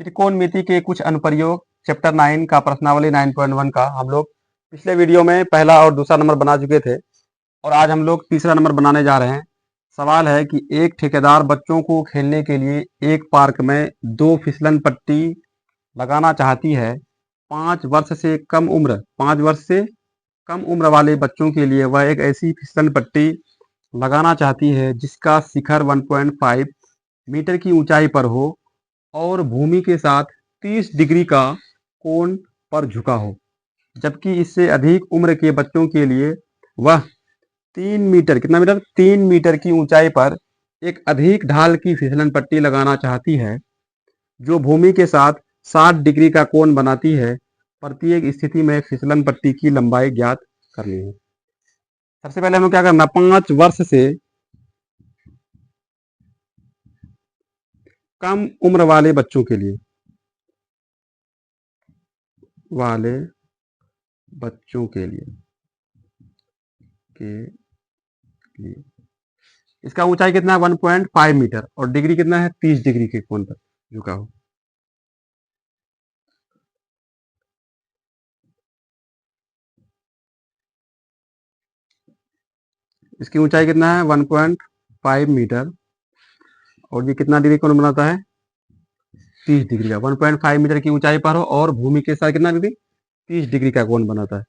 त्रिकोणमिति के कुछ अनुप्रयोग चैप्टर 9 का प्रश्नावली 9.1 का हम लोग पिछले वीडियो में पहला और दूसरा नंबर बना चुके थे और आज हम लोग तीसरा नंबर बनाने जा रहे हैं। सवाल है कि एक ठेकेदार बच्चों को खेलने के लिए एक पार्क में 2 फिसलन पट्टी लगाना चाहती है। 5 वर्ष से कम उम्र वाले बच्चों के लिए वह एक ऐसी फिसलन पट्टी लगाना चाहती है जिसका शिखर 1.5 मीटर की ऊंचाई पर हो और भूमि के साथ 30 डिग्री का कोण पर झुका हो, जबकि इससे अधिक उम्र के बच्चों के लिए वह 3 मीटर की ऊंचाई पर एक अधिक ढाल की फिसलन पट्टी लगाना चाहती है जो भूमि के साथ 60 डिग्री का कोण बनाती है। प्रत्येक स्थिति में फिसलन पट्टी की लंबाई ज्ञात करनी है। सबसे पहले हमें क्या करना, 5 वर्ष से कम उम्र वाले बच्चों के लिए इसका ऊंचाई कितना है 1.5 मीटर और डिग्री कितना है 30 डिग्री के कोण पर झुका हो। इसकी ऊंचाई कितना है 1.5 मीटर और ये कितना डिग्री कोण बनाता है 30 डिग्री का। 1.5 मीटर की ऊंचाई पर हो और भूमि के साथ कितना डिग्री 30 डिग्री का कोण बनाता है।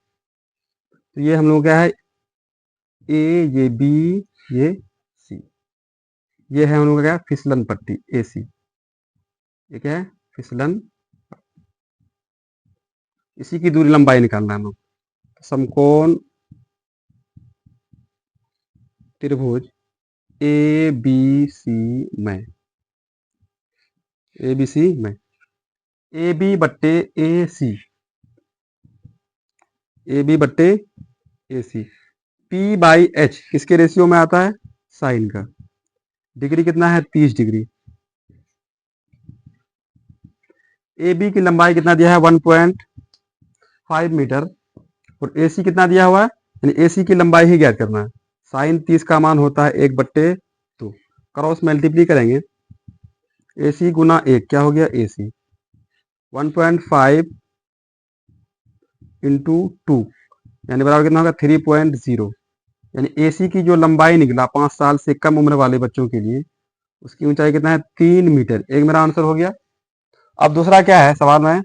तो ये हम लोग क्या है ए, ये बी, ये सी, ये है हम लोग क्या फिसलन पट्टी ए सी। ये क्या है फिसलन, इसी की दूरी लंबाई निकालना है हम लोग। समकोण त्रिभुज ए बी सी में ए बी बट्टे ए सी पी बाई एच किसके रेशियो में आता है साइन का। डिग्री कितना है 30 डिग्री। ए बी की लंबाई कितना दिया है 1.5 मीटर और ए सी कितना दिया हुआ है, यानी ए सी की लंबाई ही ज्ञात करना है। साइन 30 का मान होता है 1/2, क्रॉस मल्टीप्ली करेंगे ए सी गुना 1 क्या हो गया ए सी 1.5 इंटू 2 यानी बराबर कितना होगा 3.0, यानी ए सी की जो लंबाई निकला 5 साल से कम उम्र वाले बच्चों के लिए उसकी ऊंचाई कितना है 3 मीटर। एक मेरा आंसर हो गया। अब दूसरा क्या है सवाल में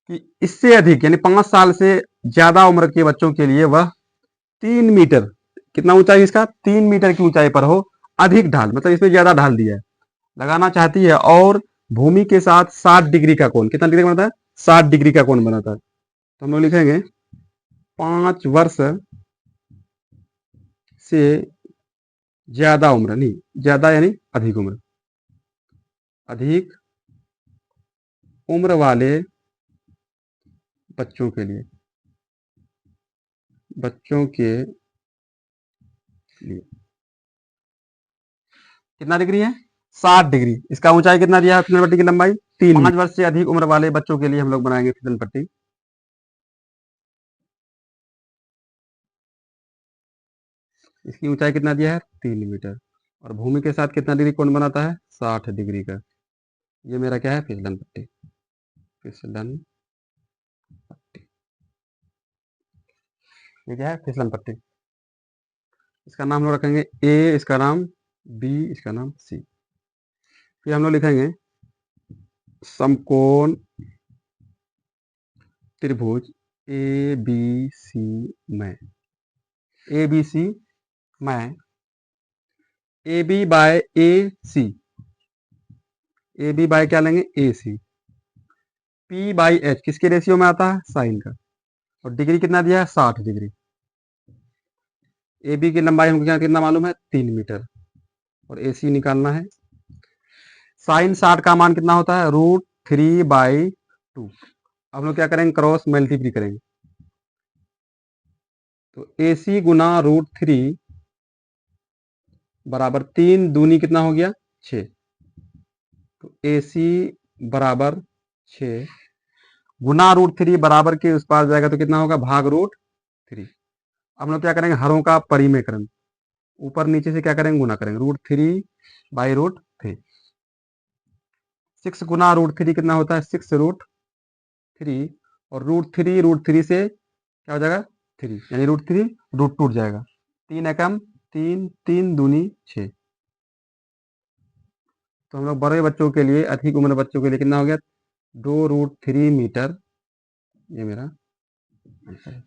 कि इससे अधिक यानी 5 साल से ज्यादा उम्र के बच्चों के लिए वह 3 मीटर, कितना ऊंचाई इसका 3 मीटर की ऊंचाई पर हो, अधिक ढाल मतलब इसमें ज्यादा ढाल दिया है, लगाना चाहती है और भूमि के साथ 60 डिग्री का कोण, कितना डिग्री बनाता है 60 डिग्री का कोण बनाता है। तो हम लोग लिखेंगे 5 वर्ष से ज्यादा उम्र, नहीं ज्यादा यानी अधिक उम्र वाले बच्चों के लिए कितना डिग्री है 60 डिग्री। इसका ऊंचाई कितना दिया है फिसलन पट्टी की लंबाई 3। 5 वर्ष से अधिक उम्र वाले बच्चों के लिए हम लोग बनाएंगे फिसलन पट्टी। इसकी ऊंचाई कितना दिया है 3 मीटर और भूमि के साथ कितना डिग्री कोण बनाता है 60 डिग्री का। ये मेरा क्या है फिसलन पट्टी। ये क्या है फिसलन पट्टी। इसका नाम हम लोग रखेंगे ए, इसका नाम बी, इसका नाम सी। फिर हम लोग लिखेंगे समकोण त्रिभुज ए बी सी में A B by A C, A B by क्या लेंगे A C, P by H किसके रेशियो में आता है साइन का और डिग्री कितना दिया है 60 डिग्री। ए बी की लंबाई हमको क्या कितना मालूम है 3 मीटर और ए सी निकालना है। साइन 60 का मान कितना होता है √3/2। अब हम लोग क्या करेंगे क्रॉस मल्टीप्ली करेंगे तो ए सी गुना √3 बराबर 3 दूनी कितना हो गया 6, तो ए सी बराबर 6 गुना √3 बराबर के उस पास जाएगा तो कितना होगा भाग √3। अब हम लोग क्या करेंगे हरों का परिमेयकरण, ऊपर नीचे से क्या करेंगे गुना करेंगे √3/√3। 6 गुना √3 कितना होता है? 6√3 और √3 से क्या हो जाएगा? 3 यानी √3 रूट टूट जाएगा। 3 एकम 3, 3 दूनी 6। तो हम लोग बड़े बच्चों के लिए, अधिक उम्र बच्चों के लिए कितना हो गया? 2√3 मीटर। ये मेरा आंसर है।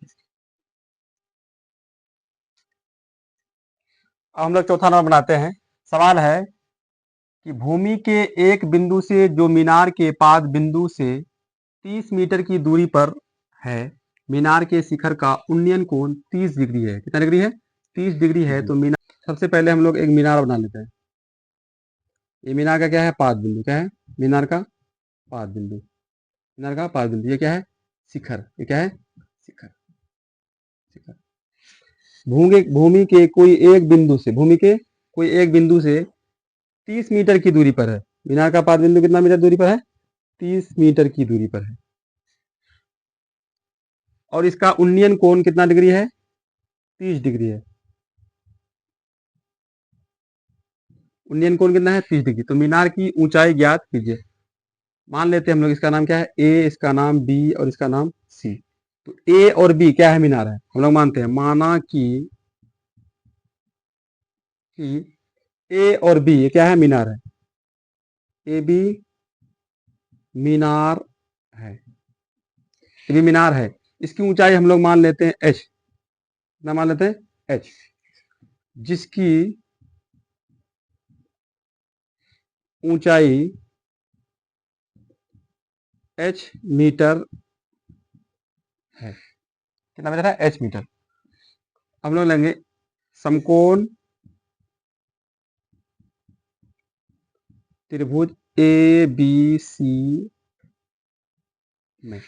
अब हम लोग चौथा नंबर बनाते हैं। सवाल है कि भूमि के एक बिंदु से जो मीनार के पाद बिंदु से 30 मीटर की दूरी पर है, मीनार के शिखर का उन्नयन कोण 30 डिग्री है। कितना डिग्री है? 30 डिग्री है। तो मीनार, सबसे पहले हम लोग एक मीनार बना लेते हैं। ये मीनार का क्या है? पाद बिंदु। क्या है? मीनार का पाद बिंदु। मीनार का पाद बिंदु। ये क्या है? शिखर। ये क्या है? शिखर। शिखर। भूमि के कोई एक बिंदु से, भूमि के कोई एक बिंदु से 30 मीटर की दूरी पर है। मीनार का पाद बिंदु कितना मीटर दूरी पर है? 30 मीटर की दूरी पर है। और इसका उन्नयन कोण कितना डिग्री है? 30 डिग्री है। उन्नयन कोण कितना है? 30 डिग्री। तो मीनार की ऊंचाई ज्ञात कीजिए। मान लेते हैं हम लोग, इसका नाम क्या है? ए, इसका नाम बी और इसका नाम सी। तो ए और बी क्या है? मीनार है। हम लोग मानते हैं, माना कि ए और बी ये क्या है? मीनार है। ए बी मीनार है। ए बी मीनार है। इसकी ऊंचाई हम लोग मान लेते हैं एच। कितना मान लेते हैं? एच। जिसकी ऊंचाई एच मीटर है। कितना मीटर है? H metre. हम लोग लेंगे समकोण त्रिभुज ए बी सी में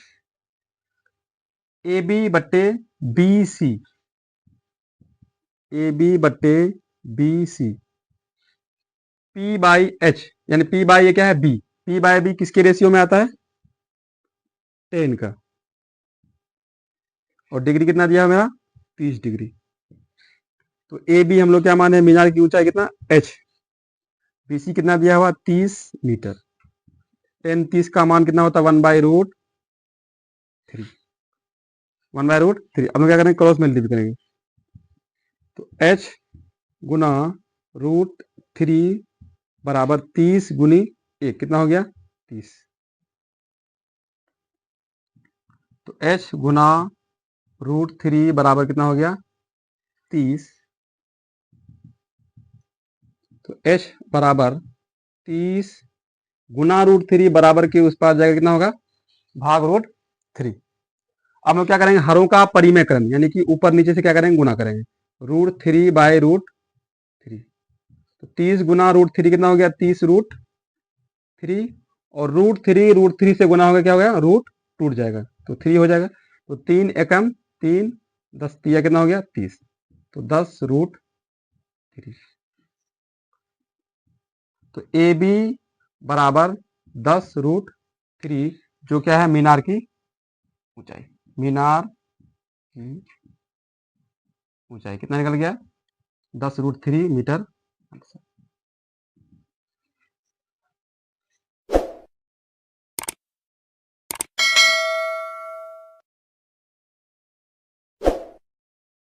ए बी बट्टे बी सी, ए बी बट्टे B C, P by H, यानी पी बाई ये क्या है? बी। पी बाई बी किसके रेशियो में आता है? 10 का। और डिग्री कितना दिया है मेरा? 30 डिग्री। तो ए बी हम लोग क्या माने? मीनार की ऊंचाई कितना? एच। बी सी कितना दिया हुआ? 30 मीटर। 10 30 का मान कितना होता है? 1/√3। 1/√3। अब हम क्या करेंगे? क्रॉस मल्टीप्लाई करेंगे। तो एच गुना √3 बराबर 30 गुनी 1। कितना हो गया? 30। तो एच गुना √3 बराबर कितना हो गया? 30। तो एच बराबर 30 गुना √3 बराबर के उस पार जाएगा, कितना होगा? भाग √3। अब हम क्या करेंगे? हरों का परिमेयकरण, यानी कि ऊपर नीचे से क्या करेंगे? गुना करेंगे। √3 बाय √3। तो 30 गुना √3 कितना हो गया? 30√3। और √3 से गुना होगा, क्या हो गया? रूट टूट जाएगा तो 3 हो जाएगा। तो 3 एकम 3, 10 तिया कितना हो गया? 30। तो 10√3। तो ए बी बराबर 10√3, जो क्या है? मीनार की ऊंचाई। मीनार की ऊंचाई कितना निकल गया? 10√3 मीटर।